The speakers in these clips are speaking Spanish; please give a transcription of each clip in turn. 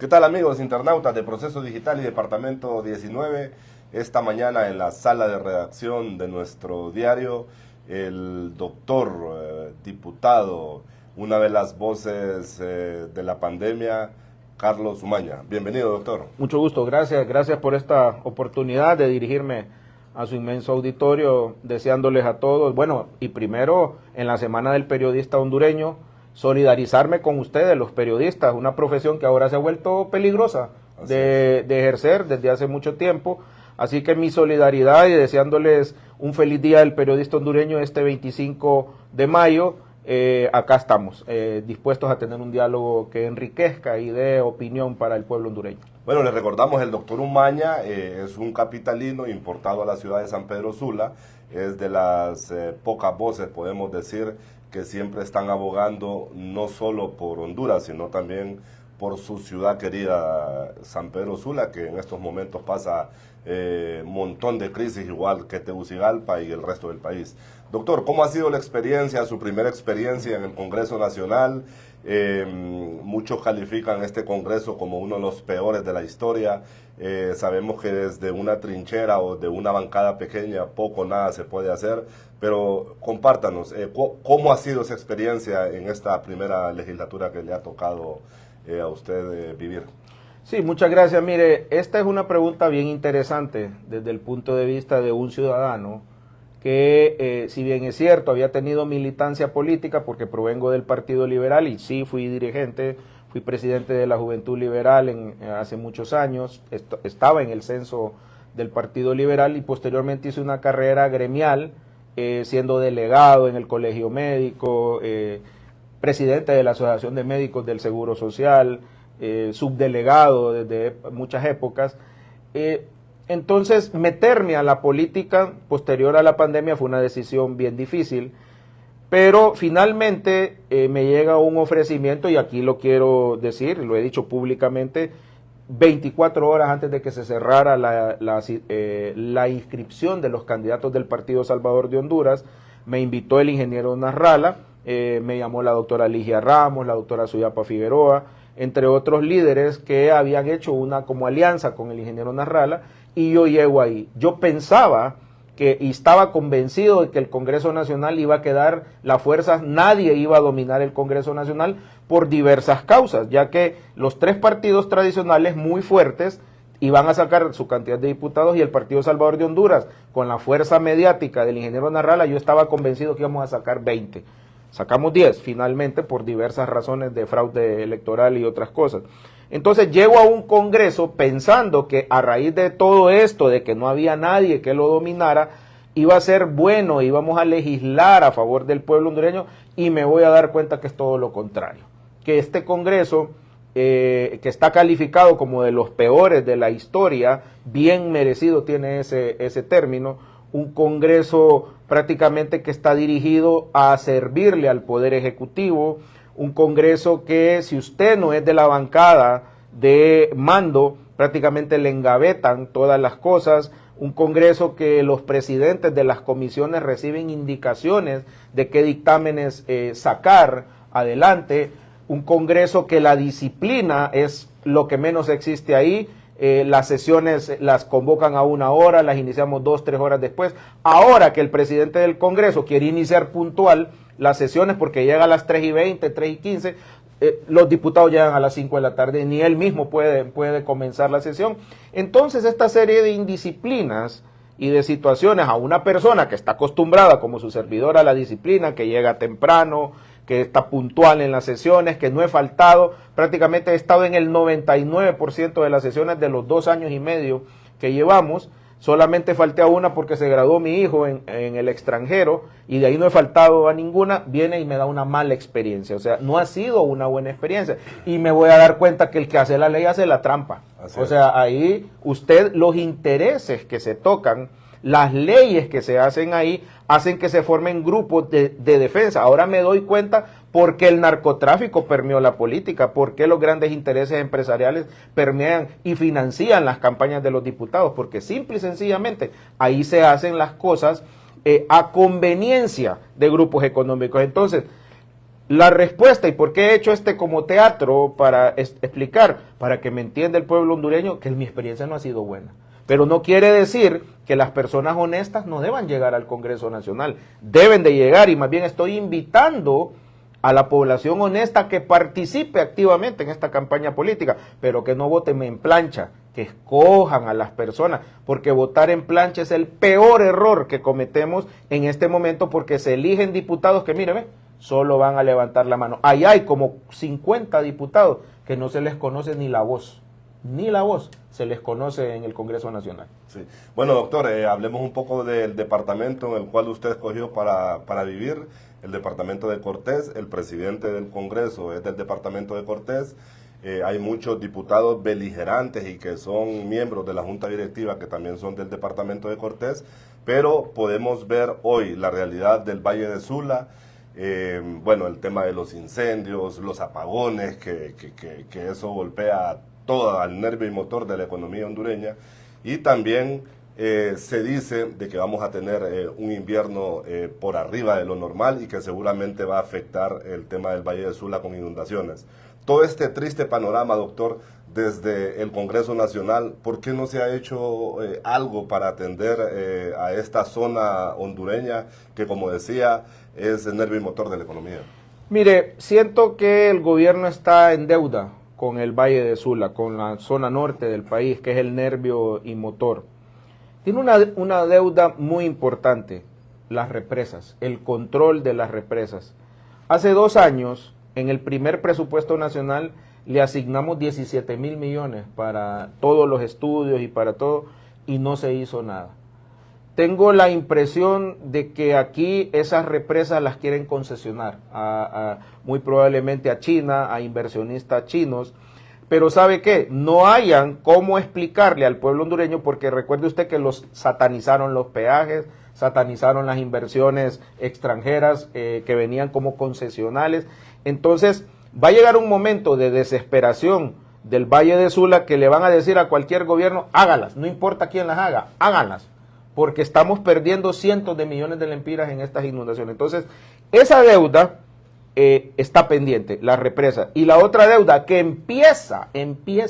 ¿Qué tal, amigos internautas de Proceso Digital y Departamento 19? Esta mañana en la sala de redacción de nuestro diario, el doctor, diputado, una de las voces de la pandemia, Carlos Umaña. Bienvenido, doctor. Mucho gusto, gracias por esta oportunidad de dirigirme a su inmenso auditorio, deseándoles a todos, bueno, y primero en la Semana del Periodista Hondureño, solidarizarme con ustedes, los periodistas, una profesión que ahora se ha vuelto peligrosa de ejercer desde hace mucho tiempo. Así que mi solidaridad y deseándoles un feliz día del periodista hondureño este 25 de mayo. Acá estamos, dispuestos a tener un diálogo que enriquezca y dé opinión para el pueblo hondureño. Bueno, le recordamos, el doctor Umaña es un capitalino importado a la ciudad de San Pedro Sula, es de las pocas voces, podemos decir, que siempre están abogando no solo por Honduras, sino también por su ciudad querida, San Pedro Sula, que en estos momentos pasa un montón de crisis, igual que Tegucigalpa y el resto del país. Doctor, ¿cómo ha sido la experiencia, su primera experiencia en el Congreso Nacional? Muchos califican este Congreso como uno de los peores de la historia. Sabemos que desde una trinchera o de una bancada pequeña poco o nada se puede hacer, pero compártanos, ¿cómo ha sido esa experiencia en esta primera legislatura que le ha tocado a usted vivir? Sí, muchas gracias. Mire, esta es una pregunta bien interesante desde el punto de vista de un ciudadano que, si bien es cierto, había tenido militancia política porque provengo del Partido Liberal y sí fui dirigente, fui presidente de la Juventud Liberal hace muchos años, estaba en el censo del Partido Liberal y posteriormente hice una carrera gremial, siendo delegado en el Colegio Médico, presidente de la Asociación de Médicos del Seguro Social, subdelegado desde muchas épocas. Entonces, meterme a la política posterior a la pandemia fue una decisión bien difícil, pero finalmente me llega un ofrecimiento, y aquí lo quiero decir, lo he dicho públicamente, 24 horas antes de que se cerrara la inscripción de los candidatos del Partido Salvador de Honduras, me invitó el ingeniero Nasralla, me llamó la doctora Ligia Ramos, la doctora Suyapa Figueroa, entre otros líderes que habían hecho una como alianza con el ingeniero Nasralla, y yo llego ahí. Yo pensaba y estaba convencido de que el Congreso Nacional iba a quedar, las fuerzas, nadie iba a dominar el Congreso Nacional por diversas causas, ya que los tres partidos tradicionales muy fuertes iban a sacar su cantidad de diputados y el Partido Salvador de Honduras, con la fuerza mediática del ingeniero Nasralla, yo estaba convencido que íbamos a sacar 20. Sacamos 10 finalmente por diversas razones de fraude electoral y otras cosas. Entonces llego a un Congreso pensando que a raíz de todo esto, de que no había nadie que lo dominara, iba a ser bueno, íbamos a legislar a favor del pueblo hondureño, y me voy a dar cuenta que es todo lo contrario. Que este Congreso, que está calificado como de los peores de la historia, bien merecido tiene ese término, un Congreso prácticamente que está dirigido a servirle al Poder Ejecutivo, un Congreso que, si usted no es de la bancada de mando, prácticamente le engavetan todas las cosas, un Congreso que los presidentes de las comisiones reciben indicaciones de qué dictámenes sacar adelante, un Congreso que la disciplina es lo que menos existe ahí. Las sesiones las convocan a 1 hora, las iniciamos 2, 3 horas después. Ahora que el presidente del Congreso quiere iniciar puntual las sesiones porque llega a las 3:20, 3:15, los diputados llegan a las 5 de la tarde, ni él mismo puede comenzar la sesión. Entonces, esta serie de indisciplinas y de situaciones a una persona que está acostumbrada como su servidor a la disciplina, que llega temprano, que está puntual en las sesiones, que no he faltado, prácticamente he estado en el 99% de las sesiones de los 2 años y medio que llevamos, solamente falté a una porque se graduó mi hijo en el extranjero, y de ahí no he faltado a ninguna, viene y me da una mala experiencia, o sea, no ha sido una buena experiencia, y me voy a dar cuenta que el que hace la ley hace la trampa, o sea, ahí los intereses que se tocan, las leyes que se hacen ahí, hacen que se formen grupos de defensa. Ahora me doy cuenta por qué el narcotráfico permeó la política, por qué los grandes intereses empresariales permean y financian las campañas de los diputados, porque simple y sencillamente ahí se hacen las cosas a conveniencia de grupos económicos. Entonces, La respuesta, y por qué he hecho este como teatro para explicar, para que me entienda el pueblo hondureño, que mi experiencia no ha sido buena. Pero no quiere decir que las personas honestas no deban llegar al Congreso Nacional. Deben de llegar, y más bien estoy invitando a la población honesta que participe activamente en esta campaña política, pero que no voten en plancha, que escojan a las personas, porque votar en plancha es el peor error que cometemos en este momento, porque se eligen diputados que, mire, solo van a levantar la mano. Ahí hay como 50 diputados que no se les conoce ni la voz se les conoce en el Congreso Nacional. Sí. Bueno, doctor, hablemos un poco del departamento en el cual usted escogió para vivir, el departamento de Cortés. El presidente del Congreso es del departamento de Cortés. Hay muchos diputados beligerantes y que son miembros de la Junta Directiva que también son del departamento de Cortés, pero podemos ver hoy la realidad del Valle de Sula. Bueno, el tema de los incendios, los apagones, que eso golpea todo al nervio y motor de la economía hondureña, y también se dice de que vamos a tener un invierno por arriba de lo normal y que seguramente va a afectar el tema del Valle de Sula con inundaciones. Todo este triste panorama, doctor, desde el Congreso Nacional, ¿por qué no se ha hecho algo para atender a esta zona hondureña que, como decía, es el nervio y motor de la economía? Mire, siento que el gobierno está en deuda con el Valle de Sula, con la zona norte del país, que es el nervio y motor. Tiene una deuda muy importante, las represas, el control de las represas. Hace 2 años, en el primer presupuesto nacional, le asignamos 17,000 millones para todos los estudios y para todo, y no se hizo nada. Tengo la impresión de que aquí esas represas las quieren concesionar, muy probablemente a China, a inversionistas chinos, pero ¿sabe qué? No hayan cómo explicarle al pueblo hondureño, porque recuerde usted que los satanizaron los peajes, satanizaron las inversiones extranjeras que venían como concesionales. Entonces va a llegar un momento de desesperación del Valle de Sula que le van a decir a cualquier gobierno, hágalas, no importa quién las haga, háganlas, porque estamos perdiendo cientos de millones de lempiras en estas inundaciones. Entonces, esa deuda está pendiente, la represa. Y la otra deuda que empieza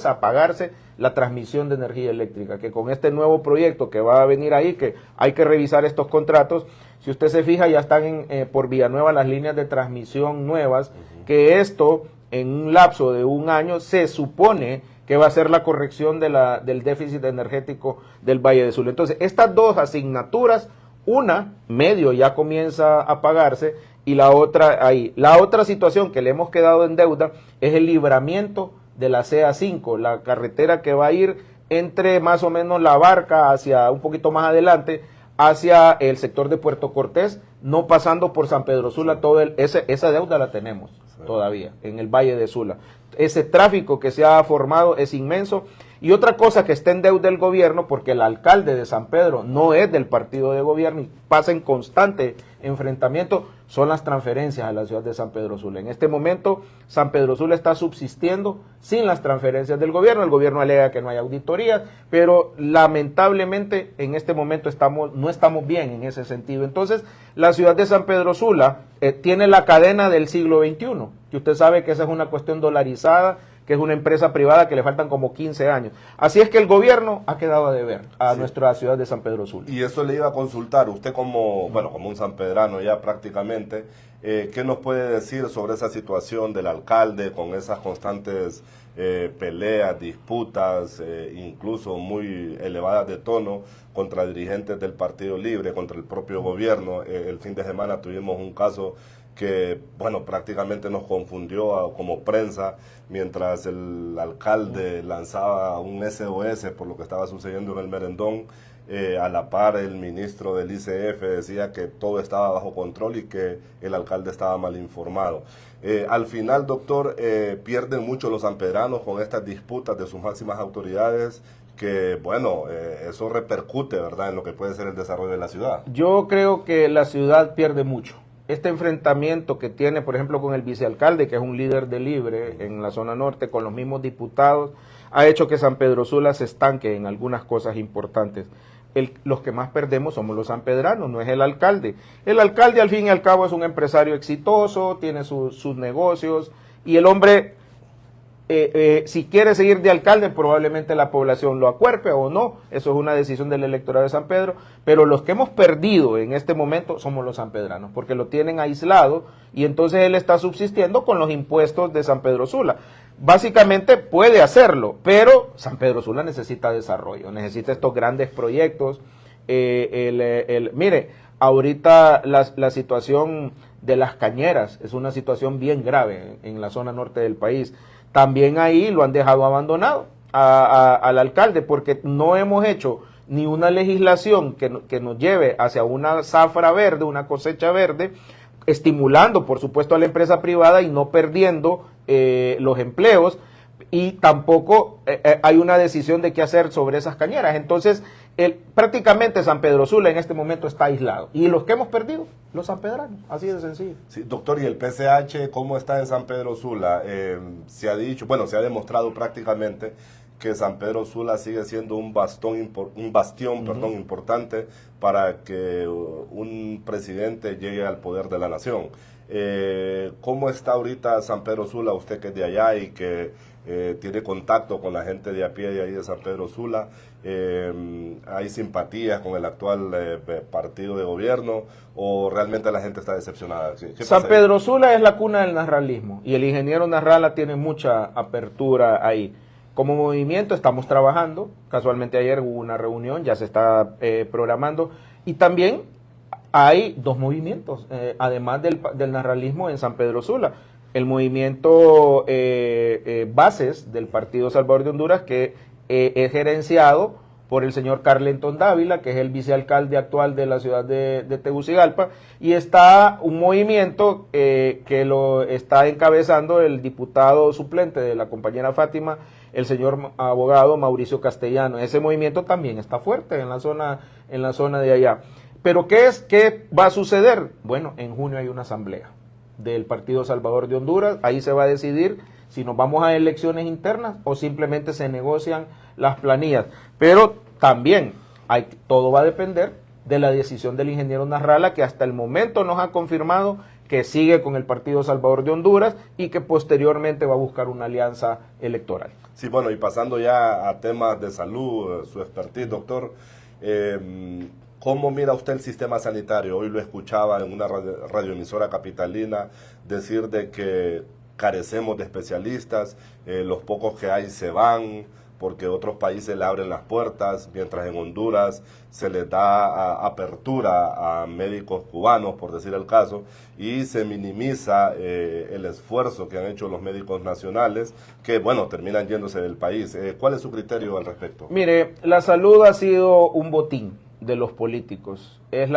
a pagarse, la transmisión de energía eléctrica, que con este nuevo proyecto que va a venir ahí, que hay que revisar estos contratos, si usted se fija, ya están por Villanueva las líneas de transmisión nuevas, que esto en un lapso de 1 año se supone que va a ser la corrección del déficit energético del Valle de Sula. Entonces, estas 2 asignaturas, una, medio ya comienza a pagarse, y la otra ahí. La otra situación que le hemos quedado en deuda es el libramiento de la CA5, la carretera que va a ir entre más o menos La Barca hacia un poquito más adelante, hacia el sector de Puerto Cortés, no pasando por San Pedro Sula. Esa deuda la tenemos todavía en el Valle de Sula. Ese tráfico que se ha formado es inmenso. Y otra cosa que está en deuda del gobierno, porque el alcalde de San Pedro no es del partido de gobierno y pasa en constante enfrentamiento, son las transferencias a la ciudad de San Pedro Sula. En este momento, San Pedro Sula está subsistiendo sin las transferencias del gobierno. El gobierno alega que no hay auditorías, pero lamentablemente en este momento no estamos bien en ese sentido. Entonces, la ciudad de San Pedro Sula tiene la cadena del siglo XXI, que usted sabe que esa es una cuestión dolarizada, que es una empresa privada que le faltan como 15 años. Así es que el gobierno ha quedado a deber a nuestra ciudad de San Pedro Sula. Y eso le iba a consultar, usted como un sanpedrano ya prácticamente, ¿qué nos puede decir sobre esa situación del alcalde con esas constantes peleas, disputas, incluso muy elevadas de tono contra dirigentes del Partido Libre, contra el propio gobierno? El fin de semana tuvimos un caso que, prácticamente nos confundió como prensa, mientras el alcalde lanzaba un SOS por lo que estaba sucediendo en el Merendón. A la par, el ministro del ICF decía que todo estaba bajo control y que el alcalde estaba mal informado. Al final, doctor, pierden mucho los sanpedranos con estas disputas de sus máximas autoridades, que eso repercute, ¿verdad?, en lo que puede ser el desarrollo de la ciudad. Yo creo que la ciudad pierde mucho. Este enfrentamiento que tiene, por ejemplo, con el vicealcalde, que es un líder de Libre en la zona norte, con los mismos diputados, ha hecho que San Pedro Sula se estanque en algunas cosas importantes. los que más perdemos somos los sanpedranos, no es el alcalde. El alcalde al fin y al cabo es un empresario exitoso, tiene sus negocios y el hombre, si quiere seguir de alcalde, probablemente la población lo acuerpe o no, eso es una decisión del electorado de San Pedro, pero los que hemos perdido en este momento somos los sanpedranos, porque lo tienen aislado y entonces él está subsistiendo con los impuestos de San Pedro Sula. Básicamente puede hacerlo, pero San Pedro Sula necesita desarrollo, necesita estos grandes proyectos. Mire, ahorita la situación de las cañeras es una situación bien grave en la zona norte del país. También ahí lo han dejado abandonado al alcalde porque no hemos hecho ni una legislación que nos lleve hacia una zafra verde, una cosecha verde, estimulando por supuesto a la empresa privada y no perdiendo los empleos, y tampoco hay una decisión de qué hacer sobre esas cañeras. Entonces, prácticamente San Pedro Sula en este momento está aislado. Y los que hemos perdido, los sanpedranos, así de sencillo. Sí, doctor, ¿y el PCH cómo está en San Pedro Sula? Se ha dicho, bueno, se ha demostrado prácticamente que San Pedro Sula sigue siendo un bastión importante para que un presidente llegue al poder de la nación. ¿Cómo está ahorita San Pedro Sula, usted que es de allá y que tiene contacto con la gente de a pie de ahí de San Pedro Sula? ¿Hay simpatías con el actual partido de gobierno o realmente la gente está decepcionada? ¿Qué San Pedro Sula es la cuna del narralismo y el ingeniero Narrala tiene mucha apertura ahí. Como movimiento estamos trabajando, casualmente ayer hubo una reunión, ya se está programando, y también hay dos movimientos, además del narralismo en San Pedro Sula. El movimiento Bases del Partido Salvador de Honduras, que es gerenciado por el señor Carlenton Dávila, que es el vicealcalde actual de la ciudad de Tegucigalpa, y está un movimiento que lo está encabezando el diputado suplente de la compañera Fátima, el señor abogado Mauricio Castellano. Ese movimiento también está fuerte en la zona de allá. Pero ¿qué va a suceder? Bueno, en junio hay una asamblea del Partido Salvador de Honduras, ahí se va a decidir si nos vamos a elecciones internas o simplemente se negocian las planillas. Pero también todo va a depender de la decisión del ingeniero Narrala, que hasta el momento nos ha confirmado que sigue con el Partido Salvador de Honduras y que posteriormente va a buscar una alianza electoral. Sí, bueno, y pasando ya a temas de salud, su expertise, doctor, ¿cómo mira usted el sistema sanitario? Hoy lo escuchaba en una radioemisora capitalina decir de que carecemos de especialistas, los pocos que hay se van porque otros países le abren las puertas, mientras en Honduras se les da apertura a médicos cubanos, por decir el caso, y se minimiza el esfuerzo que han hecho los médicos nacionales, que, bueno, terminan yéndose del país. ¿Cuál es su criterio al respecto? Mire, la salud ha sido un botín de los políticos. Es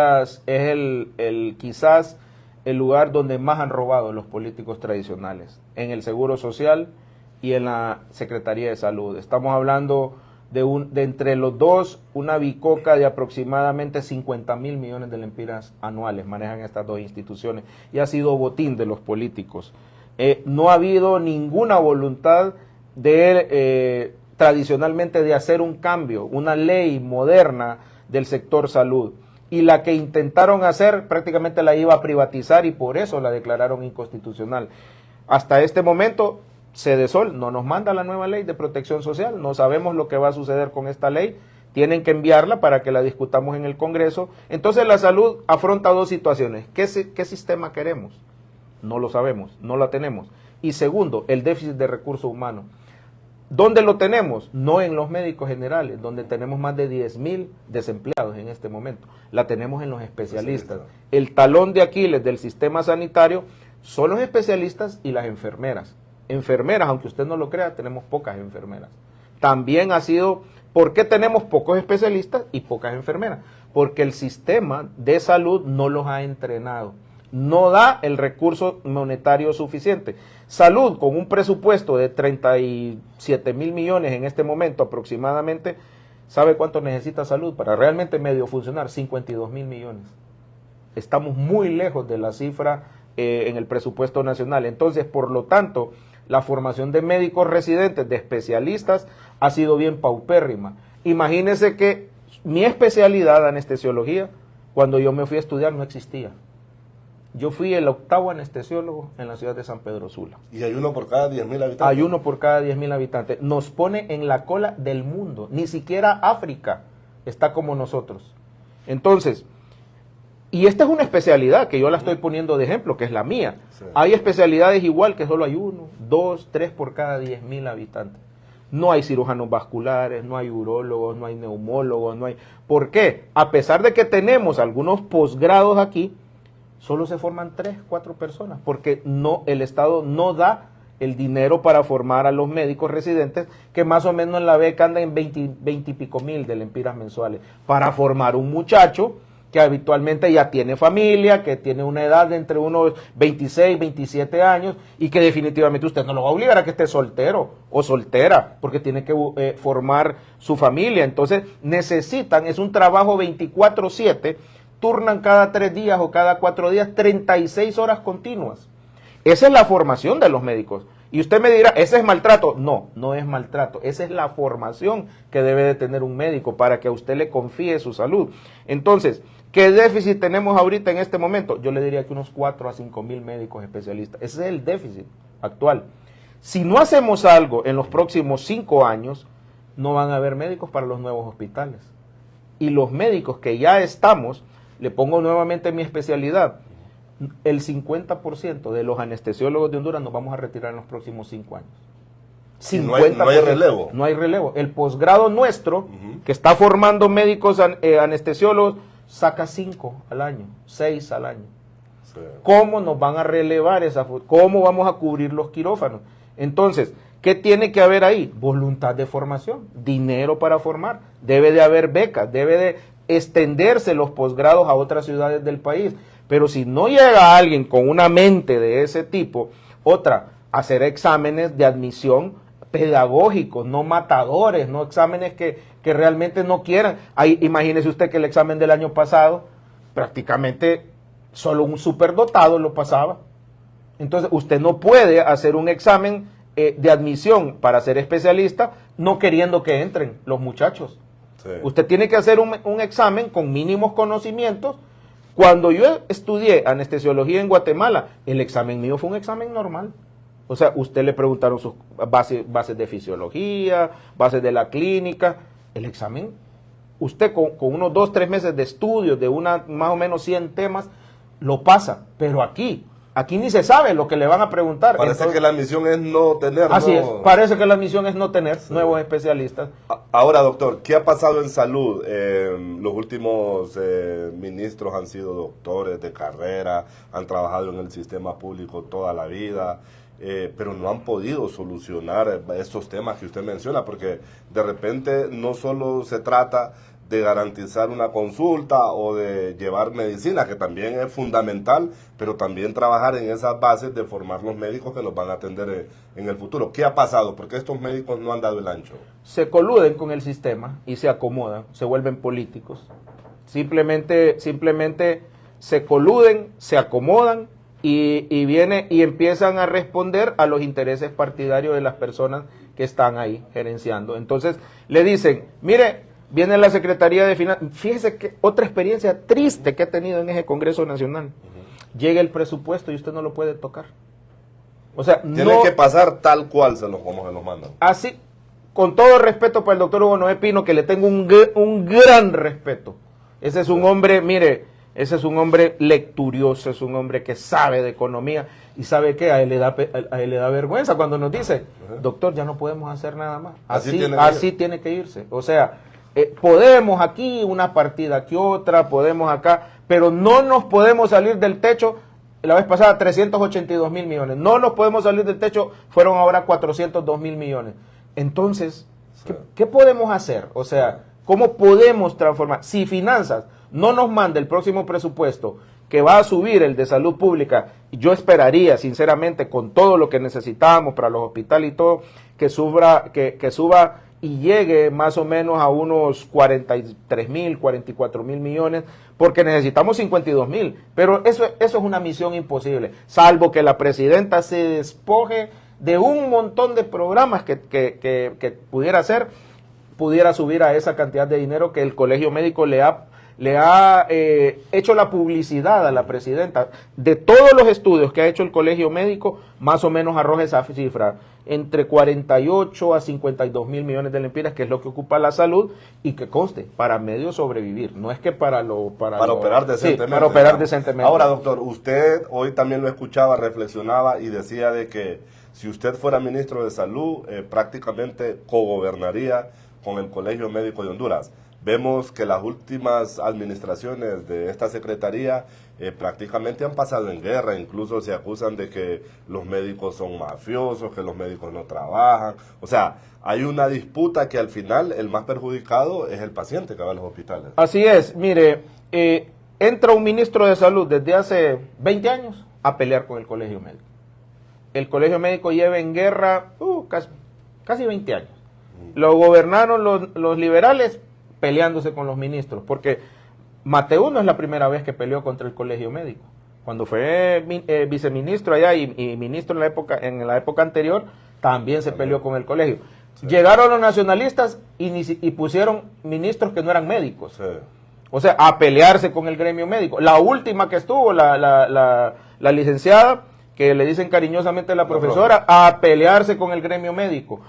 quizás el lugar donde más han robado los políticos tradicionales, en el Seguro Social y en la Secretaría de Salud. Estamos hablando de entre los dos, una bicoca de aproximadamente 50,000 millones de lempiras anuales manejan estas dos instituciones, y ha sido botín de los políticos. No ha habido ninguna voluntad tradicionalmente de hacer un cambio, una ley moderna del sector salud, y la que intentaron hacer prácticamente la iba a privatizar y por eso la declararon inconstitucional. Hasta este momento Cedesol no nos manda la nueva ley de protección social, no sabemos lo que va a suceder con esta ley, tienen que enviarla para que la discutamos en el Congreso. Entonces la salud afronta dos situaciones. ¿Qué sistema queremos? No lo sabemos, no la tenemos. Y segundo, el déficit de recursos humanos. ¿Dónde lo tenemos? No en los médicos generales, donde tenemos más de 10,000 desempleados en este momento. La tenemos en los especialistas. El talón de Aquiles del sistema sanitario son los especialistas y las enfermeras. Enfermeras, aunque usted no lo crea, tenemos pocas enfermeras. También ha sido, ¿por qué tenemos pocos especialistas y pocas enfermeras? Porque el sistema de salud no los ha entrenado, no da el recurso monetario suficiente. Salud, con un presupuesto de 37,000 millones en este momento aproximadamente, ¿sabe cuánto necesita salud para realmente medio funcionar? 52,000 millones. Estamos muy lejos de la cifra en el presupuesto nacional. Entonces, por lo tanto, la formación de médicos residentes, de especialistas, ha sido bien paupérrima. Imagínese que Mi especialidad, anestesiología, cuando yo me fui a estudiar no existía. Yo fui el 8º anestesiólogo en la ciudad de San Pedro Sula. ¿Y hay uno por cada 10.000 habitantes? Hay uno por cada 10.000 habitantes. Nos pone en la cola del mundo. Ni siquiera África está como nosotros. Entonces, y esta es una especialidad que yo la estoy poniendo de ejemplo, que es la mía. Sí. Hay especialidades igual que solo hay 1, 2, 3 por cada 10.000 habitantes. No hay cirujanos vasculares, no hay urólogos, no hay neumólogos, no hay... ¿Por qué? A pesar de que tenemos algunos posgrados aquí, solo se forman 3, 4 personas, porque no, el Estado no da el dinero para formar a los médicos residentes, que más o menos en la beca anda en 20 y pico mil de lempiras mensuales, para formar un muchacho que habitualmente ya tiene familia, que tiene una edad de entre unos 26, 27 años, y que definitivamente usted no lo va a obligar a que esté soltero o soltera, porque tiene que formar su familia. Entonces necesitan, es un trabajo 24/7, turnan cada 3 días o cada 4 días 36 horas continuas. Esa es la formación de los médicos. Y usted me dirá, ¿ese es maltrato? No, no es maltrato. Esa es la formación que debe de tener un médico para que a usted le confíe su salud. Entonces, ¿qué déficit tenemos ahorita en este momento? Yo le diría que unos 4 a 5 mil médicos especialistas. Ese es el déficit actual. Si no hacemos algo en los próximos 5 años, no van a haber médicos para los nuevos hospitales. Y los médicos que ya estamos, le pongo nuevamente mi especialidad, el 50% de los anestesiólogos de Honduras nos vamos a retirar en los próximos 5 años. 50%, no hay relevo. No hay relevo. El posgrado nuestro, que está formando médicos anestesiólogos, saca 5 al año, 6 al año. Sí. ¿Cómo nos van a relevar cómo vamos a cubrir los quirófanos? Entonces, ¿qué tiene que haber ahí? Voluntad de formación, dinero para formar, debe de haber becas, debe de extenderse los posgrados a otras ciudades del país. Pero si no llega alguien con una mente de ese tipo, hacer exámenes de admisión pedagógicos, no matadores, no exámenes que realmente no quieran. Ahí, imagínese usted que el examen del año pasado, prácticamente solo un superdotado lo pasaba. Entonces, usted no puede hacer un examen de admisión para ser especialista no queriendo que entren los muchachos. Sí. Usted tiene que hacer un examen con mínimos conocimientos. Cuando yo estudié anestesiología en Guatemala, el examen mío fue un examen normal. O sea, usted le preguntaron sus bases de fisiología, bases de la clínica. El examen, usted con unos 2, 3 meses de estudio de más o menos 100 temas, lo pasa. Pero aquí ni se sabe lo que le van a preguntar. Parece que la misión es no tener. Así es, parece que la misión es no tener nuevos especialistas. Ahora, doctor, ¿qué ha pasado en salud? Los últimos ministros han sido doctores de carrera, han trabajado en el sistema público toda la vida, pero no han podido solucionar estos temas que usted menciona, porque de repente no solo se trata de garantizar una consulta o de llevar medicina, que también es fundamental, pero también trabajar en esas bases de formar los médicos que nos van a atender en el futuro. ¿Qué ha pasado? ¿Por qué estos médicos no han dado el ancho? Se coluden con el sistema y se acomodan, se vuelven políticos. Simplemente se coluden, se acomodan y empiezan a responder a los intereses partidarios de las personas que están ahí gerenciando. Entonces le dicen, mire, viene la Secretaría de Finanzas. Fíjese que otra experiencia triste que he tenido en ese Congreso Nacional. Llega el presupuesto y usted no lo puede tocar. O sea, tiene que pasar tal cual como se los mandan. Así, con todo respeto para el doctor Hugo Noé Pino, que le tengo un gran respeto. Ese es un hombre, mire, ese es un hombre lecturioso, es un hombre que sabe de economía y sabe que a él le da vergüenza cuando nos dice, doctor, ya no podemos hacer nada más. Así tiene que irse. O sea, podemos aquí una partida que otra, podemos acá, pero no nos podemos salir del techo. La vez pasada 382 mil millones, no nos podemos salir del techo, fueron ahora 402 mil millones. Entonces, ¿qué podemos hacer? O sea, ¿cómo podemos transformar? Si Finanzas no nos manda el próximo presupuesto que va a subir el de salud pública, yo esperaría sinceramente con todo lo que necesitamos para los hospitales y todo, que suba y llegue más o menos a unos 43 mil, 44 mil millones, porque necesitamos 52 mil, pero eso es una misión imposible, salvo que la presidenta se despoje de un montón de programas que pudiera hacer, pudiera subir a esa cantidad de dinero que el colegio médico le ha hecho la publicidad a la presidenta. De todos los estudios que ha hecho el colegio médico, más o menos arroja esa cifra, entre 48 a 52 mil millones de lempiras, que es lo que ocupa la salud, y que conste, para medio sobrevivir, no es que para operar decentemente. Sí, para operar decentemente. Ahora, doctor, usted hoy también lo escuchaba, reflexionaba y decía de que si usted fuera ministro de Salud, prácticamente cogobernaría con el Colegio Médico de Honduras. Vemos que las últimas administraciones de esta secretaría prácticamente han pasado en guerra, incluso se acusan de que los médicos son mafiosos, que los médicos no trabajan. O sea, hay una disputa que al final el más perjudicado es el paciente que va a los hospitales. Así es, mire, entra un ministro de Salud desde hace 20 años a pelear con el Colegio Médico. El Colegio Médico lleva en guerra casi 20 años. Lo gobernaron los liberales peleándose con los ministros, porque Mateu no es la primera vez que peleó contra el Colegio Médico. Cuando fue viceministro allá y ministro en la época anterior, también se peleó con el colegio. Sí. Llegaron los nacionalistas y pusieron ministros que no eran médicos. Sí. O sea, a pelearse con el gremio médico. La última que estuvo, la licenciada, que le dicen cariñosamente la profesora, a pelearse con el gremio médico.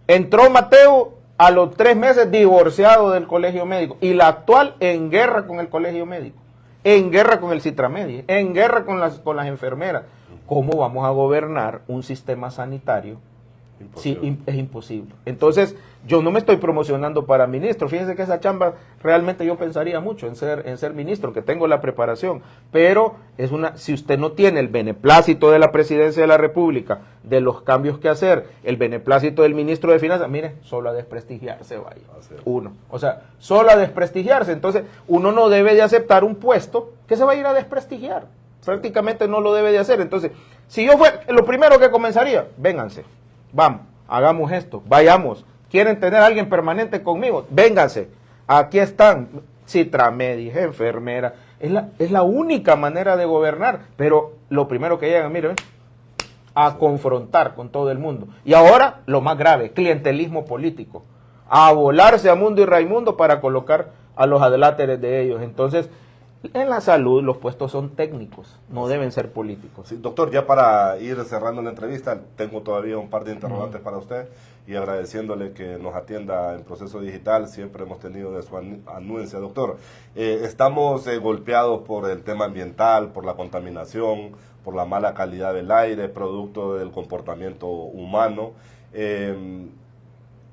Entró Mateu a los 3 meses divorciado del colegio médico, y la actual en guerra con el colegio médico, en guerra con el Citramedi, en guerra con las enfermeras. ¿Cómo vamos a gobernar un sistema sanitario? Imposible. Sí, es imposible. Entonces, yo no me estoy promocionando para ministro. Fíjense que esa chamba realmente yo pensaría mucho en ser ministro, que tengo la preparación, pero si usted no tiene el beneplácito de la presidencia de la República, de los cambios que hacer, el beneplácito del ministro de Finanzas, mire, solo a desprestigiarse vaya. Uno. O sea, solo a desprestigiarse. Entonces, uno no debe de aceptar un puesto que se va a ir a desprestigiar. Prácticamente no lo debe de hacer. Entonces, si yo fuera, lo primero que comenzaría, vénganse. Vamos, hagamos esto, vayamos. ¿Quieren tener a alguien permanente conmigo? Vénganse. Aquí están, Citramedi, enfermera. Es la única manera de gobernar. Pero lo primero que llegan, miren, a confrontar con todo el mundo. Y ahora, lo más grave, clientelismo político. A volarse a Mundo y Raimundo para colocar a los adláteres de ellos. Entonces, en la salud los puestos son técnicos, no deben ser políticos. Sí, doctor, ya para ir cerrando la entrevista, tengo todavía un par de interrogantes para usted y agradeciéndole que nos atienda en Proceso Digital, siempre hemos tenido de su anuencia, doctor. Estamos golpeados por el tema ambiental, por la contaminación, por la mala calidad del aire, producto del comportamiento humano.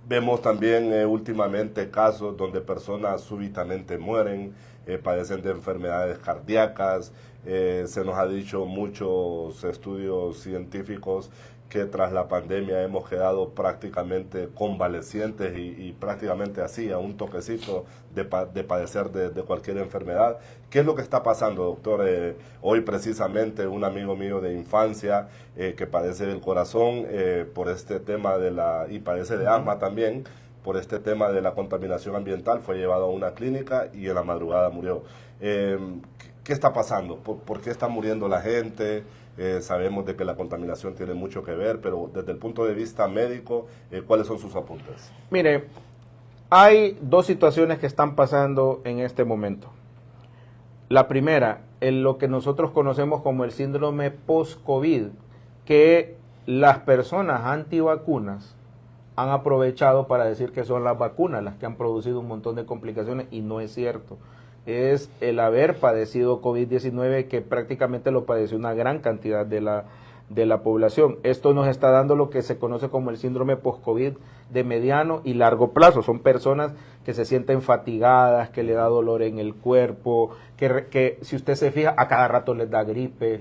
Vemos también últimamente casos donde personas súbitamente mueren, padecen de enfermedades cardíacas. Se nos ha dicho muchos estudios científicos que tras la pandemia hemos quedado prácticamente convalecientes y prácticamente así, a un toquecito de padecer de cualquier enfermedad. ¿Qué es lo que está pasando, doctor? Hoy precisamente un amigo mío de infancia que padece del corazón por este tema y padece de asma también, por este tema de la contaminación ambiental, fue llevado a una clínica y en la madrugada murió. ¿Qué está pasando? ¿Por qué está muriendo la gente? Sabemos de que la contaminación tiene mucho que ver, pero desde el punto de vista médico, ¿cuáles son sus apuntes? Mire, hay 2 situaciones que están pasando en este momento. La primera, en lo que nosotros conocemos como el síndrome post-COVID, que las personas antivacunas han aprovechado para decir que son las vacunas las que han producido un montón de complicaciones, y no es cierto. Es el haber padecido COVID-19 que prácticamente lo padeció una gran cantidad de la población. Esto nos está dando lo que se conoce como el síndrome post-COVID de mediano y largo plazo. Son personas que se sienten fatigadas, que le da dolor en el cuerpo, que si usted se fija, a cada rato les da gripe,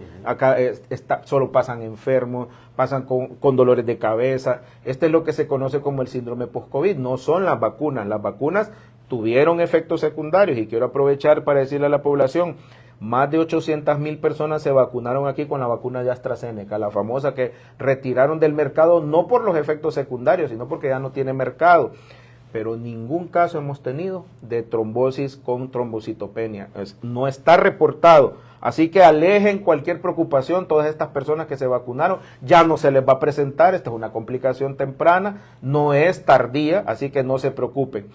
solo pasan enfermos, pasan con dolores de cabeza. Este es lo que se conoce como el síndrome post-COVID. No son las vacunas. Las vacunas tuvieron efectos secundarios, y quiero aprovechar para decirle a la población, más de 800,000 personas se vacunaron aquí con la vacuna de AstraZeneca, la famosa que retiraron del mercado no por los efectos secundarios, sino porque ya no tiene mercado. pero ningún caso hemos tenido de trombosis con trombocitopenia. No está reportado. Así que alejen cualquier preocupación, todas estas personas que se vacunaron, ya no se les va a presentar, esta es una complicación temprana, no es tardía, así que no se preocupen.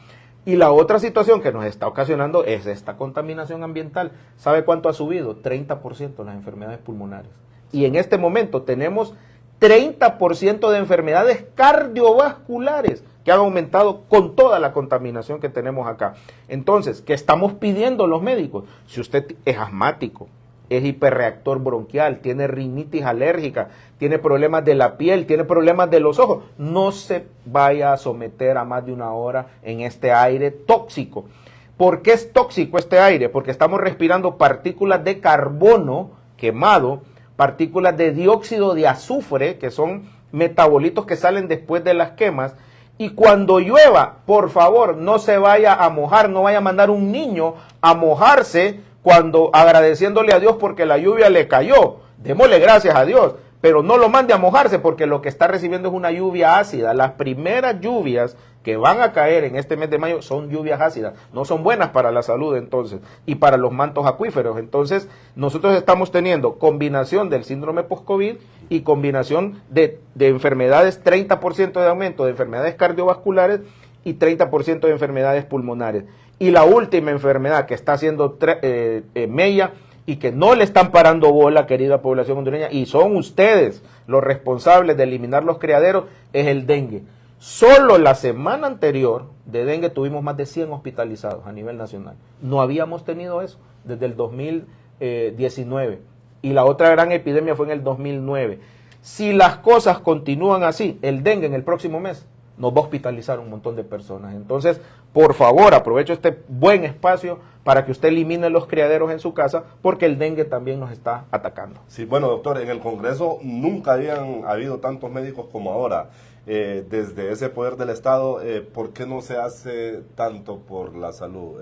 Y la otra situación que nos está ocasionando es esta contaminación ambiental. ¿Sabe cuánto ha subido? 30% las enfermedades pulmonares. Y en este momento tenemos 30% de enfermedades cardiovasculares que han aumentado con toda la contaminación que tenemos acá. Entonces, ¿qué estamos pidiendo los médicos? Si usted es asmático, es hiperreactor bronquial, tiene rinitis alérgica, tiene problemas de la piel, tiene problemas de los ojos, no se vaya a someter a más de una hora en este aire tóxico. ¿Por qué es tóxico este aire? Porque estamos respirando partículas de carbono quemado, partículas de dióxido de azufre, que son metabolitos que salen después de las quemas, y cuando llueva, por favor, no se vaya a mojar, no vaya a mandar un niño a mojarse cuando agradeciéndole a Dios porque la lluvia le cayó. Démosle gracias a Dios, pero no lo mande a mojarse porque lo que está recibiendo es una lluvia ácida. Las primeras lluvias que van a caer en este mes de mayo son lluvias ácidas, no son buenas para la salud entonces y para los mantos acuíferos. Entonces nosotros estamos teniendo combinación del síndrome post-COVID y combinación de enfermedades, 30% de aumento de enfermedades cardiovasculares y 30% de enfermedades pulmonares. Y la última enfermedad que está haciendo mella y que no le están parando bola, querida población hondureña, y son ustedes los responsables de eliminar los criaderos, es el dengue. Solo la semana anterior de dengue tuvimos más de 100 hospitalizados a nivel nacional. No habíamos tenido eso desde el 2019. Y la otra gran epidemia fue en el 2009. Si las cosas continúan así, el dengue en el próximo mes nos va a hospitalizar un montón de personas. Entonces, por favor, aprovecho este buen espacio para que usted elimine los criaderos en su casa, porque el dengue también nos está atacando. Sí, bueno, doctor, en el Congreso nunca habían habido tantos médicos como ahora. Desde ese poder del Estado, ¿por qué no se hace tanto por la salud?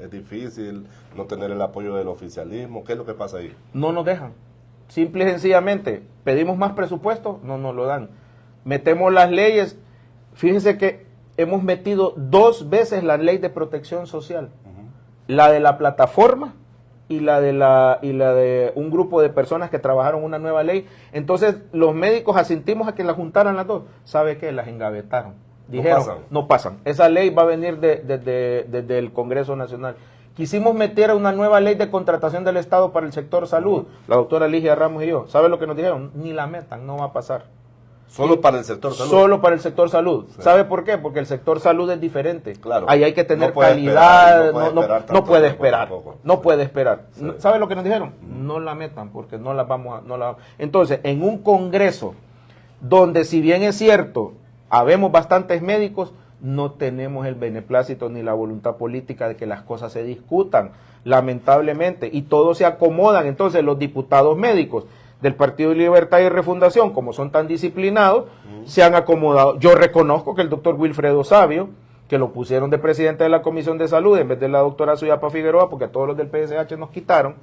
¿Es difícil no tener el apoyo del oficialismo? ¿Qué es lo que pasa ahí? No nos dejan. Simple y sencillamente, pedimos más presupuesto, no nos lo dan. Metemos las leyes. Fíjense que hemos metido 2 veces la ley de protección social, la de la plataforma y la de un grupo de personas que trabajaron una nueva ley. Entonces los médicos asentimos a que la juntaran las dos. ¿Sabe qué? Las engavetaron. Dijeron, no pasan. Esa ley va a venir desde el Congreso Nacional. Quisimos meter una nueva ley de contratación del Estado para el sector salud, la doctora Ligia Ramos y yo. ¿Sabe lo que nos dijeron? Ni la metan, no va a pasar. ¿Solo para el sector salud? Solo para el sector salud. Sí. ¿Sabe por qué? Porque el sector salud es diferente. Claro. Ahí hay que tener calidad, no puede esperar. No puede esperar. Sí. ¿Sabe lo que nos dijeron? No la metan porque no la vamos a... Entonces, en un congreso donde, si bien es cierto, habemos bastantes médicos, no tenemos el beneplácito ni la voluntad política de que las cosas se discutan, lamentablemente, y todos se acomodan. Entonces, los diputados médicos del Partido de Libertad y Refundación, como son tan disciplinados, se han acomodado. Yo reconozco que el doctor Wilfredo Sabio, que lo pusieron de presidente de la Comisión de Salud en vez de la doctora Suyapa Figueroa, porque a todos los del PSH nos quitaron,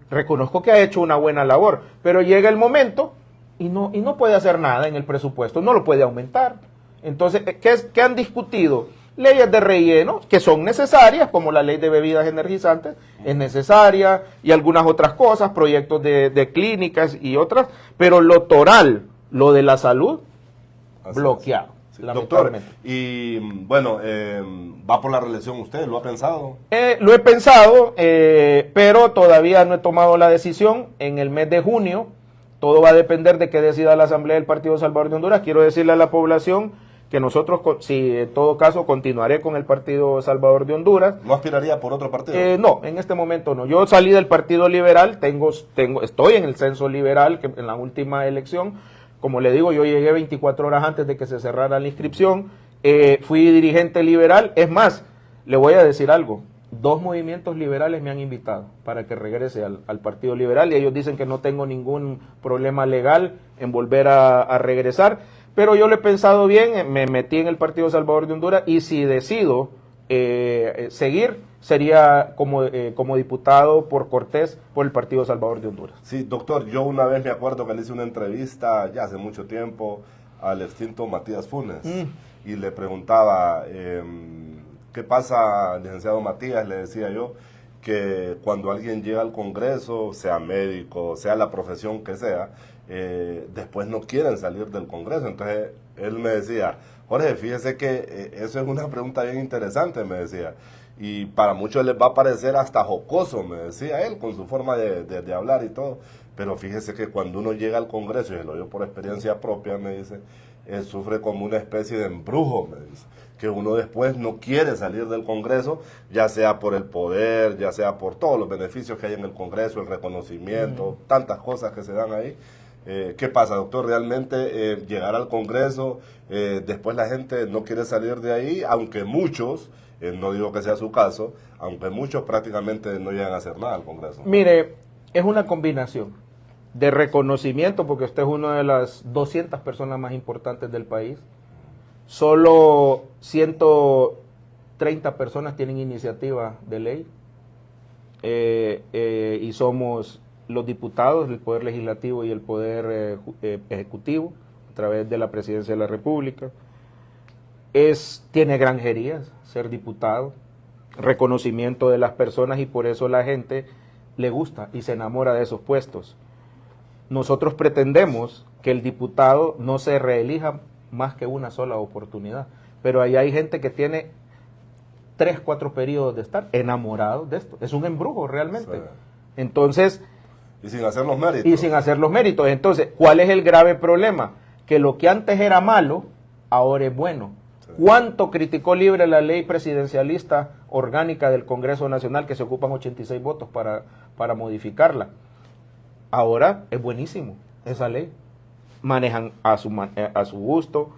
reconozco que ha hecho una buena labor, pero llega el momento y no puede hacer nada en el presupuesto, no lo puede aumentar. Entonces, ¿qué han discutido? Leyes de relleno que son necesarias, como la ley de bebidas energizantes, es necesaria, y algunas otras cosas, proyectos de clínicas y otras, pero lo toral, lo de la salud, bloqueado. Sí, doctor, y bueno, ¿va por la reelección usted? ¿Lo ha pensado? Lo he pensado, pero todavía no he tomado la decisión. En el mes de junio, todo va a depender de qué decida la Asamblea del Partido Salvador de Honduras. Quiero decirle a la población que nosotros, si en todo caso, continuaré con el Partido Salvador de Honduras. ¿No aspiraría por otro partido? No, en este momento no. Yo salí del Partido Liberal, estoy en el censo liberal, que en la última elección, como le digo, yo llegué 24 horas antes de que se cerrara la inscripción, fui dirigente liberal. Es más, le voy a decir algo, 2 movimientos liberales me han invitado para que regrese al Partido Liberal, y ellos dicen que no tengo ningún problema legal en volver a regresar. Pero yo lo he pensado bien, me metí en el Partido Salvador de Honduras, y si decido seguir, sería como diputado por cortés por el Partido Salvador de Honduras. Sí, doctor, yo una vez me acuerdo que le hice una entrevista, ya hace mucho tiempo, al extinto Matías Funes y le preguntaba, ¿qué pasa, licenciado Matías? Le decía yo, que cuando alguien llega al Congreso, sea médico, sea la profesión que sea, después no quieren salir del Congreso. Entonces él me decía, Jorge, fíjese que eso es una pregunta bien interesante, me decía, y para muchos les va a parecer hasta jocoso, me decía él, con su forma de hablar y todo, pero fíjese que cuando uno llega al Congreso, y se lo digo por experiencia propia, me dice, sufre como una especie de embrujo, me dice, que uno después no quiere salir del Congreso, ya sea por el poder, ya sea por todos los beneficios que hay en el Congreso, el reconocimiento, tantas cosas que se dan ahí. ¿Qué pasa, doctor? Realmente llegar al Congreso, después la gente no quiere salir de ahí, aunque muchos, no digo que sea su caso, aunque muchos prácticamente no llegan a hacer nada al Congreso. Mire, es una combinación de reconocimiento, porque usted es una de las 200 personas más importantes del país. Solo 130 personas tienen iniciativa de ley y somos los diputados, el Poder Legislativo y el Poder Ejecutivo a través de la Presidencia de la República. Tiene granjerías ser diputado, reconocimiento de las personas, y por eso la gente le gusta y se enamora de esos puestos. Nosotros pretendemos que el diputado no se reelija más que una sola oportunidad, pero ahí hay gente que tiene 3, 4 periodos de estar enamorados de esto. Es un embrujo realmente. Sí. Entonces, y sin hacer los méritos. Y sin hacer los méritos. Entonces, ¿cuál es el grave problema? Que lo que antes era malo, ahora es bueno. Sí. ¿Cuánto criticó Libre la ley presidencialista orgánica del Congreso Nacional, que se ocupan 86 votos para modificarla? Ahora es buenísimo esa ley. Manejan a su gusto,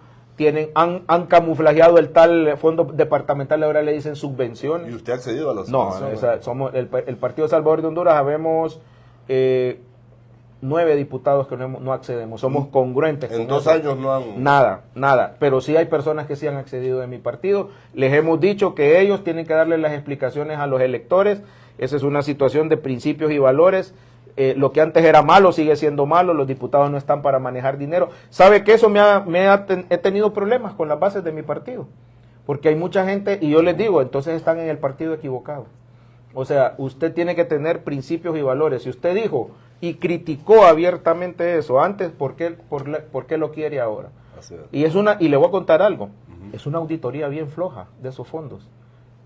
han camuflajeado el tal fondo departamental, ahora le dicen subvenciones. ¿Y usted ha accedido a las subvenciones? No, somos el Partido Salvador de Honduras, habemos 9 diputados que no accedemos, somos congruentes. En 2 años no han... Nada, pero sí hay personas que sí han accedido de mi partido, les hemos dicho que ellos tienen que darle las explicaciones a los electores, esa es una situación de principios y valores. Lo que antes era malo sigue siendo malo, los diputados no están para manejar dinero. ¿Sabe que eso he tenido problemas con las bases de mi partido? Porque hay mucha gente, y yo les digo, entonces están en el partido equivocado. O sea, usted tiene que tener principios y valores. Si usted dijo y criticó abiertamente eso antes, ¿por qué lo quiere ahora? Y le voy a contar algo, es una auditoría bien floja de esos fondos.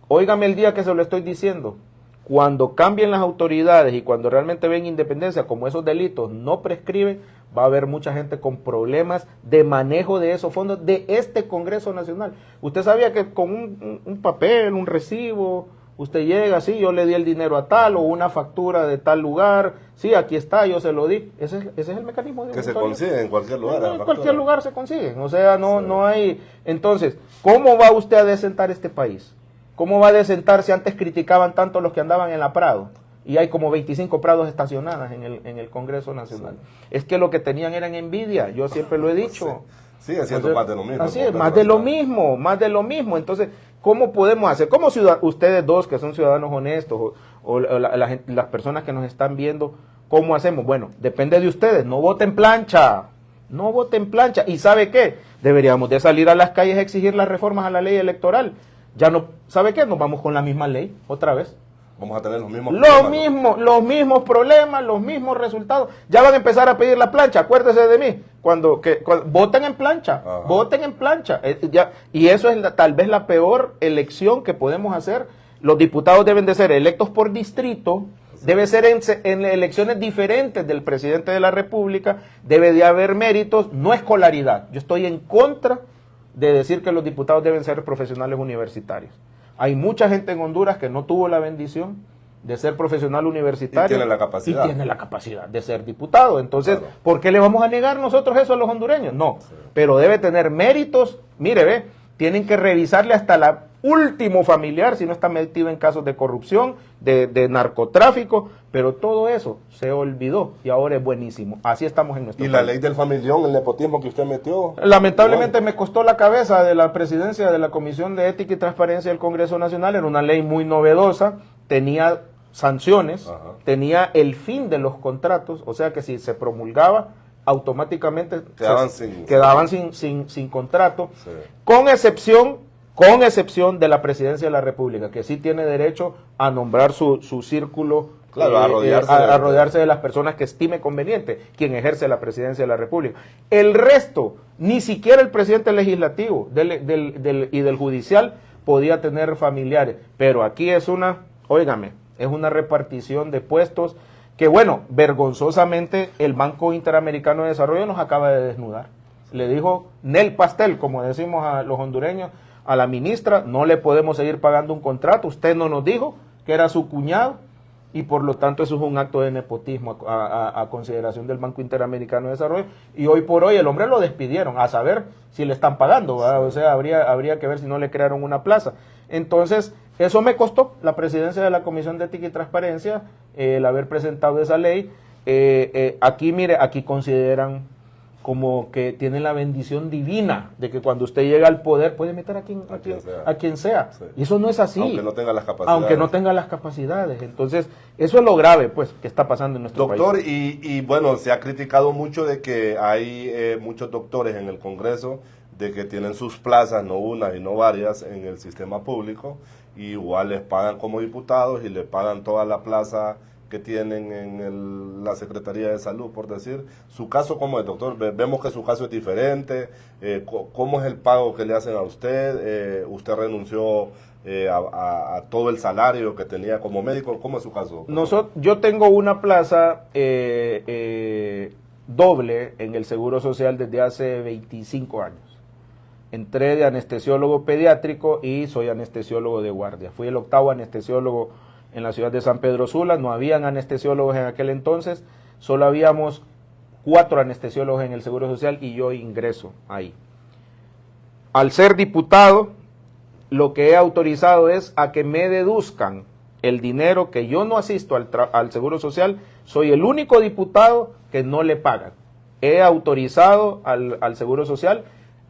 Óigame el día que se lo estoy diciendo. Cuando cambien las autoridades y cuando realmente ven independencia, como esos delitos no prescriben, va a haber mucha gente con problemas de manejo de esos fondos de este Congreso Nacional. Usted sabía que con un papel, un recibo, usted llega, sí, yo le di el dinero a tal, o una factura de tal lugar, sí, aquí está, yo se lo di. Ese es el mecanismo de que se consigue en cualquier lugar. En cualquier lugar se consiguen, o sea, no hay... Entonces, ¿cómo va usted a desentar este país? ¿Cómo va a desentar si antes criticaban tanto los que andaban en la Prado? Y hay como 25 Prados estacionadas en el Congreso Nacional. Sí. Es que lo que tenían eran envidia, yo siempre lo he dicho. Sí. Sigue siendo más de lo mismo. Así es, más de lo mismo. Entonces, ¿cómo podemos hacer? ¿Cómo ustedes dos, que son ciudadanos honestos, o las personas que nos están viendo, cómo hacemos? Bueno, depende de ustedes, no voten plancha. No voten plancha. ¿Y sabe qué? Deberíamos de salir a las calles a exigir las reformas a la ley electoral. Ya no, ¿sabe qué? Nos vamos con la misma ley, otra vez. Vamos a tener los mismos problemas. Los mismos problemas, los mismos resultados. Ya van a empezar a pedir la plancha, acuérdese de mí. Cuando voten en plancha, voten en plancha. Y eso es tal vez la peor elección que podemos hacer. Los diputados deben de ser electos por distrito, debe ser en elecciones diferentes del presidente de la República, debe de haber méritos, no escolaridad. Yo estoy en contra de decir que los diputados deben ser profesionales universitarios. Hay mucha gente en Honduras que no tuvo la bendición de ser profesional universitario. Y tiene la capacidad. Y tiene la capacidad de ser diputado. Entonces, claro, ¿por qué le vamos a negar nosotros eso a los hondureños? No, sí, pero debe tener méritos. Mire, tienen que revisarle hasta la último familiar si no está metido en casos de corrupción, de narcotráfico, pero todo eso se olvidó y ahora es buenísimo. Así estamos en nuestro país. ¿Y la ley del familión, el nepotismo que usted metió? Lamentablemente me costó la cabeza de la presidencia de la Comisión de Ética y Transparencia del Congreso Nacional. Era una ley muy novedosa, tenía sanciones, tenía el fin de los contratos, o sea que si se promulgaba, automáticamente quedaban sin contrato, sí. con excepción de la presidencia de la República, que sí tiene derecho a nombrar su círculo, claro, a rodearse de las personas que estime conveniente, quien ejerce la presidencia de la República. El resto, ni siquiera el presidente legislativo y del judicial podía tener familiares, pero aquí es una repartición de puestos que, bueno, vergonzosamente el Banco Interamericano de Desarrollo nos acaba de desnudar. Le dijo Nel Pastel, como decimos a los hondureños, a la ministra: no le podemos seguir pagando un contrato, usted no nos dijo que era su cuñado, y por lo tanto eso es un acto de nepotismo a consideración del Banco Interamericano de Desarrollo, y hoy por hoy el hombre lo despidieron, a saber si le están pagando, ¿verdad? O sea, habría que ver si no le crearon una plaza. Entonces, eso me costó la presidencia de la Comisión de Ética y Transparencia, el haber presentado esa ley. Aquí consideran como que tienen la bendición divina de que cuando usted llega al poder puede meter a quien sea. Sí. Y eso no es así. Aunque no tenga las capacidades. Entonces, eso es lo grave, pues, que está pasando en nuestro país. Doctor, y bueno, se ha criticado mucho de que hay muchos doctores en el Congreso de que tienen sus plazas, no una y no varias, en el sistema público, y igual les pagan como diputados y les pagan toda la plaza que tienen en la Secretaría de Salud, por decir. Su caso, ¿cómo es, doctor? Vemos que su caso es diferente. ¿Cómo es el pago que le hacen a usted? ¿Usted renunció a todo el salario que tenía como médico? ¿Cómo es su caso? Yo tengo una plaza doble en el Seguro Social desde hace 25 años. Entré de anestesiólogo pediátrico y soy anestesiólogo de guardia. Fui el 8º anestesiólogo en la ciudad de San Pedro Sula. No habían anestesiólogos en aquel entonces, solo habíamos 4 anestesiólogos en el Seguro Social y yo ingreso ahí. Al ser diputado, lo que he autorizado es a que me deduzcan el dinero que yo no asisto al Seguro Social. Soy el único diputado que no le pagan. He autorizado al Seguro Social,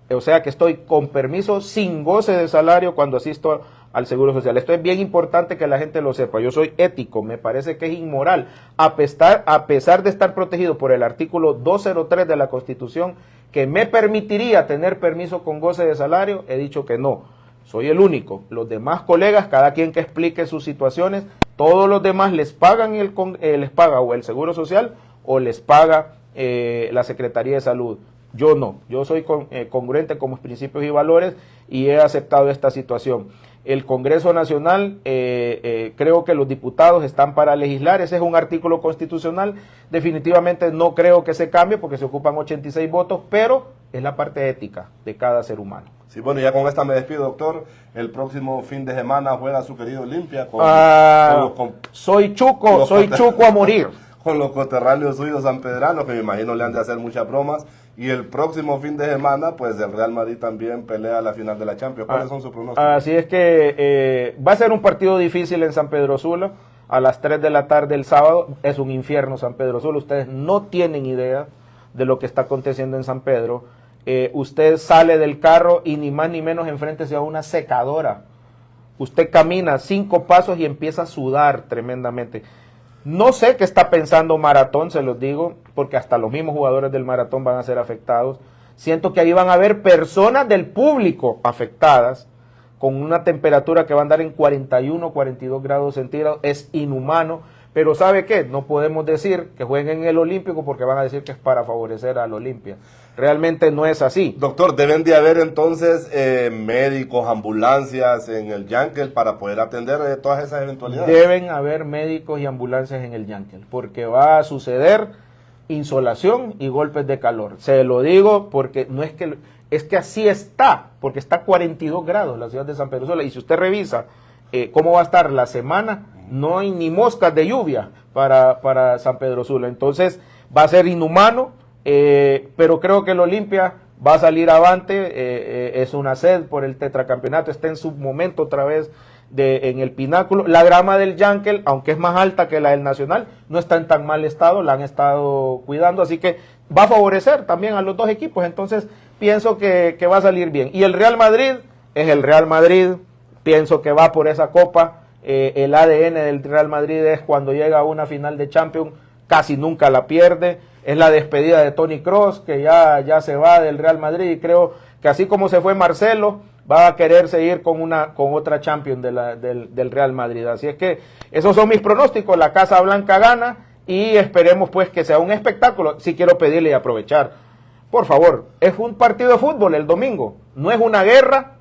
o sea que estoy con permiso sin goce de salario cuando asisto al Seguro Social. Esto es bien importante que la gente lo sepa. Yo soy ético, me parece que es inmoral, a pesar de estar protegido por el artículo 203 de la Constitución, que me permitiría tener permiso con goce de salario, he dicho que no. Soy el único. Los demás colegas, cada quien que explique sus situaciones, todos los demás les pagan les paga o el Seguro Social o les paga la Secretaría de Salud. Yo no, yo soy congruente con mis principios y valores y he aceptado esta situación. El Congreso Nacional, creo que los diputados están para legislar, ese es un artículo constitucional, definitivamente no creo que se cambie porque se ocupan 86 votos, pero es la parte ética de cada ser humano. Sí, bueno, ya con esta me despido, doctor. El próximo fin de semana juega su querido Olimpia soy chuco a morir. Con los coterráneos suyos sanpedranos, que me imagino le han de hacer muchas bromas. Y el próximo fin de semana, pues el Real Madrid también pelea la final de la Champions. ¿Cuáles son sus pronósticos? Así es que va a ser un partido difícil en San Pedro Sula, a las 3 de la tarde el sábado. Es un infierno San Pedro Sula, ustedes no tienen idea de lo que está aconteciendo en San Pedro. Usted sale del carro y ni más ni menos enfréntese a una secadora. Usted camina 5 pasos y empieza a sudar tremendamente. No sé qué está pensando Maratón, se los digo, porque hasta los mismos jugadores del Maratón van a ser afectados. Siento que ahí van a haber personas del público afectadas con una temperatura que va a andar en 41, 42 grados centígrados. Es inhumano, pero ¿sabe qué? No podemos decir que jueguen en el Olímpico porque van a decir que es para favorecer al Olimpia. Realmente no es así. Doctor, deben de haber entonces médicos, ambulancias en el Yankel para poder atender todas esas eventualidades. Deben haber médicos y ambulancias en el Yankel porque va a suceder insolación y golpes de calor. Se lo digo porque no es que así está, porque está a 42 grados la ciudad de San Pedro Sula. Y si usted revisa cómo va a estar la semana, no hay ni moscas de lluvia para San Pedro Sula. Entonces va a ser inhumano. Pero creo que el Olimpia va a salir avante, es una sed por el tetracampeonato, está en su momento otra vez en el pináculo. La grama del Yankel, aunque es más alta que la del Nacional, no está en tan mal estado, la han estado cuidando, así que va a favorecer también a los dos equipos, entonces pienso que va a salir bien. Y el Real Madrid es el Real Madrid, pienso que va por esa copa, el ADN del Real Madrid es cuando llega a una final de Champions, casi nunca la pierde. es la despedida de Toni Kroos, que ya se va del Real Madrid, y creo que así como se fue Marcelo, va a querer seguir con otra Champions del Real Madrid. Así es que esos son mis pronósticos, la Casa Blanca gana, y esperemos pues que sea un espectáculo. Sí quiero pedirle y aprovechar, por favor, es un partido de fútbol el domingo, no es una guerra,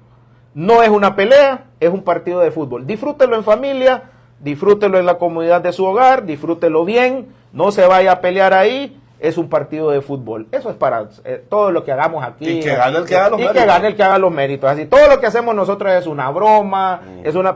no es una pelea, es un partido de fútbol. Disfrútelo en familia, disfrútelo en la comodidad de su hogar, disfrútelo bien, no se vaya a pelear ahí, es un partido de fútbol. Eso es para todo lo que hagamos aquí. Y que gane el que haga los méritos. Y que gane el que haga los méritos. Así, todo lo que hacemos nosotros es una broma,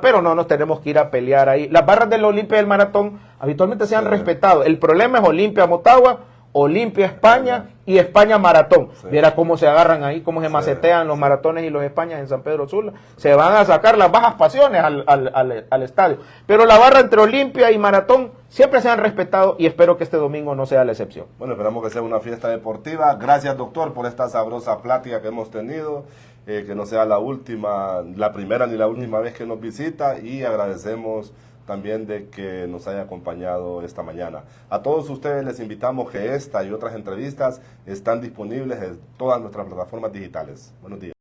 pero no nos tenemos que ir a pelear ahí. Las barras del Olimpia y del Maratón habitualmente se han respetado. El problema es Olimpia Motagua, Olimpia España y España Maratón. Viera cómo se agarran ahí, cómo se macetean los maratones y los Españas en San Pedro Sula. Se van a sacar las bajas pasiones al estadio. Pero la barra entre Olimpia y Maratón siempre se han respetado, y espero que este domingo no sea la excepción. Bueno, esperamos que sea una fiesta deportiva. Gracias, doctor, por esta sabrosa plática que hemos tenido. Que no sea la primera ni la última vez que nos visita, y agradecemos también de que nos haya acompañado esta mañana. A todos ustedes les invitamos que esta y otras entrevistas están disponibles en todas nuestras plataformas digitales. Buenos días.